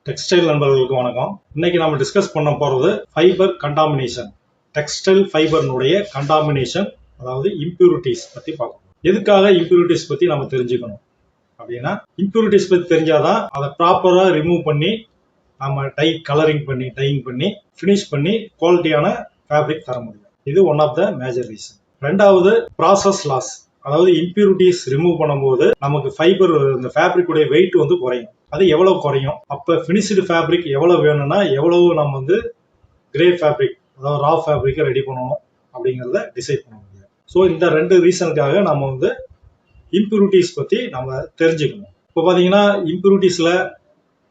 Textile நண்பர்களுக்கு வணக்கம். இன்னைக்கு நம்ம டிஸ்கஸ் பண்ண போறது ஃபைபர் கண்டாமினேஷன். டெக்ஸ்டைல் ஃபைபர்னுடைய கண்டாமினேஷன், அதாவது இம்பியூரிட்டிஸ் பத்தி பார்க்கணும். எதுக்காக இம்பியூரிட்டிஸ் பத்தி நம்ம தெரிஞ்சுக்கணும் அப்படின்னா, இம்பியூரிட்டிஸ் பத்தி தெரிஞ்சாதான் அதை ப்ராப்பரா ரிமூவ் பண்ணி நம்ம டையிங் பண்ணி ஃபினிஷ் பண்ணி குவாலிட்டியான ஃபேப்ரிக் தர முடியும். இது one of the major reason. ரெண்டாவது, ப்ராசஸ் லாஸ். அதாவது இம்பியூரிட்டிஸ் ரிமூவ் பண்ணும்போது நமக்கு ஃபைபர், இந்த ஃபேப்ரிக்குடைய வெயிட் வந்து குறையும். அது எவ்வளவு குறையும்? அப்ப ஃபினிஷ்டு ஃபேப்ரிக் எவ்வளவு வேணும்னா எவ்வளவு நம்ம வந்து கிரே ஃபேப்ரிக், அதாவது ரா ஃபேப்ரிக்கை ரெடி பண்ணணும் அப்படிங்கிறத டிசைட் பண்ண முடியும். ஸோ இந்த ரெண்டு ரீசனுக்காக நம்ம வந்து இம்பியூரிட்டிஸ் பத்தி நம்ம தெரிஞ்சுக்கணும். இப்போ பாத்தீங்கன்னா இம்பியூரிட்டிஸ்ல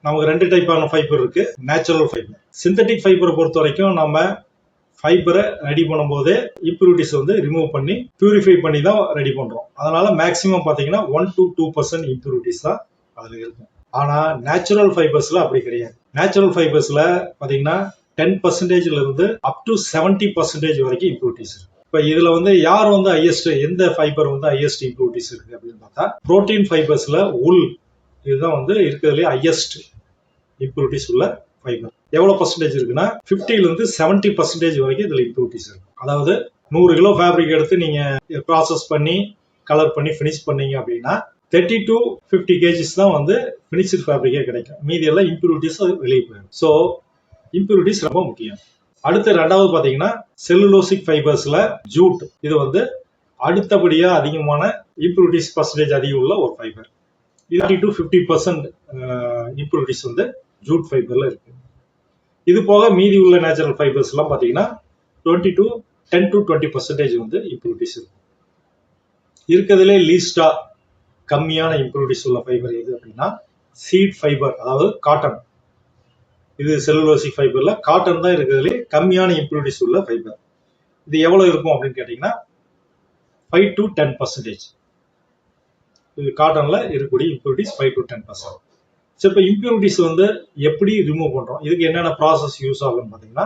நமக்கு ரெண்டு டைப்பான ஃபைபர் இருக்கு. நேச்சுரல் ஃபைபர், சிந்தட்டிக் ஃபைபரை பொறுத்த வரைக்கும் நம்ம ஃபைபரை ரெடி பண்ணும்போதே இம்பியூரிட்டிஸ் வந்து ரிமூவ் பண்ணி பியூரிஃபை பண்ணி தான் ரெடி பண்றோம். அதனால மேக்சிமம் பாத்தீங்கன்னா 1 to 2% இம்பியூரிட்டிஸ் தான் அதுல இருக்கும். ஆனா நேச்சுரல் ஃபைபர்ஸ்ல அப்படி கிடையாது. நேச்சுரல் ஃபைபர்ஸ்ல பாத்தீங்கன்னா 10% இருந்து அப் டு 70% வரைக்கும் இம்பியூரிட்டிஸ் இருக்கு. இப்ப இதுல வந்து யார் வந்து ஹையஸ்ட், எந்த ஃபைபர் வந்து ஹையஸ்ட் இம்பியூரிட்டிஸ் இருக்கு அப்படின்னு பார்த்தா, புரோட்டீன் ஃபைபர்ஸ்ல உல் இதுதான் வந்து இருக்கிறதுலே ஹையஸ்ட் இம்பியூரிட்டிஸ் உள்ள ஃபைபர். எவ்வளவு பர்சன்டேஜ் இருக்குன்னா 50 இருந்து 70% வரைக்கும் இதுல இம்பியூரிட்டிஸ் இருக்கு. அதாவது 100 கிலோ ஃபேப்ரிக் எடுத்து நீங்க ப்ராசஸ் பண்ணி கலர் பண்ணி ஃபினிஷ் பண்ணீங்க அப்படின்னா 30 to 50 kgs தான் வந்து ஃபினிஷ்டு ஃபேப்ரிக்கே கிடைக்கும். மீதி எல்லாம் இம்பியூரிட்டிஸ் வெளியே போயிடும். ஸோ இம்பியூரிட்டிஸ் ரொம்ப முக்கியம். அடுத்து ரெண்டாவது பாத்தீங்கன்னா செல்லுலோசிக் ஃபைபர்ஸ்ல ஜூட், இது வந்து அடுத்தபடியா அதிகமான இம்பியூரிட்டிஸ் பர்சன்டேஜ் அதிகம் உள்ள ஒரு ஃபைபர். 30 to 50% இம்பியூரிட்டிஸ் வந்து ஜூட் ஃபைபர்ல இருக்கு. இது போக மீதி உள்ள நேச்சுரல் ஃபைபர்ஸ் எல்லாம் பாத்தீங்கன்னா 10 to 20% வந்து இம்பியூரிட்டிஸ் இருக்கும். இருக்கிறதுலே லீஸ்டா கம்மியான இம்பியூரிட்டிஸ் உள்ள ஃபைபர் எது அப்படின்னா சீட் ஃபைபர், அதாவது காட்டன். இது செல்லுலோசிக் ஃபைபர்ல காட்டன் தான் இருக்கிறதுலே கம்மியான இம்பியூரிட்டிஸ் உள்ள ஃபைபர். இது எவ்வளவு இருக்கும் அப்படின்னு கேட்டீங்கன்னா 5 to 10%. இது காட்டன்ல இருக்கக்கூடிய இம்பியூரிட்டிஸ் 5 to 10%. ஸோ இப்போ இம்பியூரிட்டிஸ் வந்து எப்படி ரிமூவ் பண்றோம், இதுக்கு என்னென்ன ப்ராசஸ் யூஸ் ஆகும்னு பார்த்தீங்கன்னா,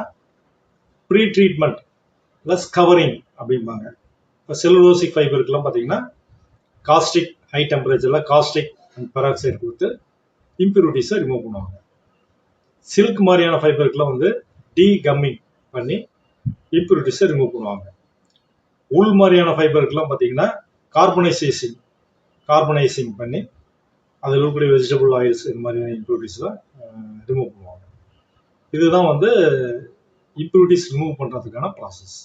ப்ரீ ட்ரீட்மெண்ட் பிளஸ் கவரிங் அப்படிம்பாங்க. இப்போ செல்லுலோசிக் ஃபைபருக்குலாம் பார்த்தீங்கன்னா காஸ்டிக், ஹை டெம்பரேச்சர்ல காஸ்டிக் அண்ட் பெராக்சைடு கொடுத்து இம்பியூரிட்டிஸை ரிமூவ் பண்ணுவாங்க. சில்க் மாதிரியான ஃபைபருக்குலாம் வந்து டீகம்மிங் பண்ணி இம்பியூரிட்டிஸை ரிமூவ் பண்ணுவாங்க. உள் மாதிரியான ஃபைபருக்குலாம் பார்த்தீங்கன்னா கார்பனைசிங் பண்ணி அதில் இருக்கக்கூடிய வெஜிடபிள் ஆயில்ஸ் இந்த மாதிரியான இம்பியூரிட்டிஸ்லாம் ரிமூவ் பண்ணுவாங்க. இதுதான் வந்து இம்பியூரிட்டிஸ் ரிமூவ் பண்ணுறதுக்கான ப்ராசஸ்.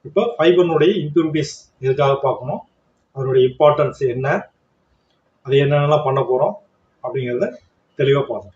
இப்போ ஃபைபர்னுடைய இம்பியூரிட்டிஸ் எதுக்காக பார்க்கணும், அதனுடைய இம்பார்ட்டன்ஸ் என்ன, அது என்னென்னலாம் பண்ண போகிறோம் அப்படிங்கிறத தெளிவாக பார்க்கணும்.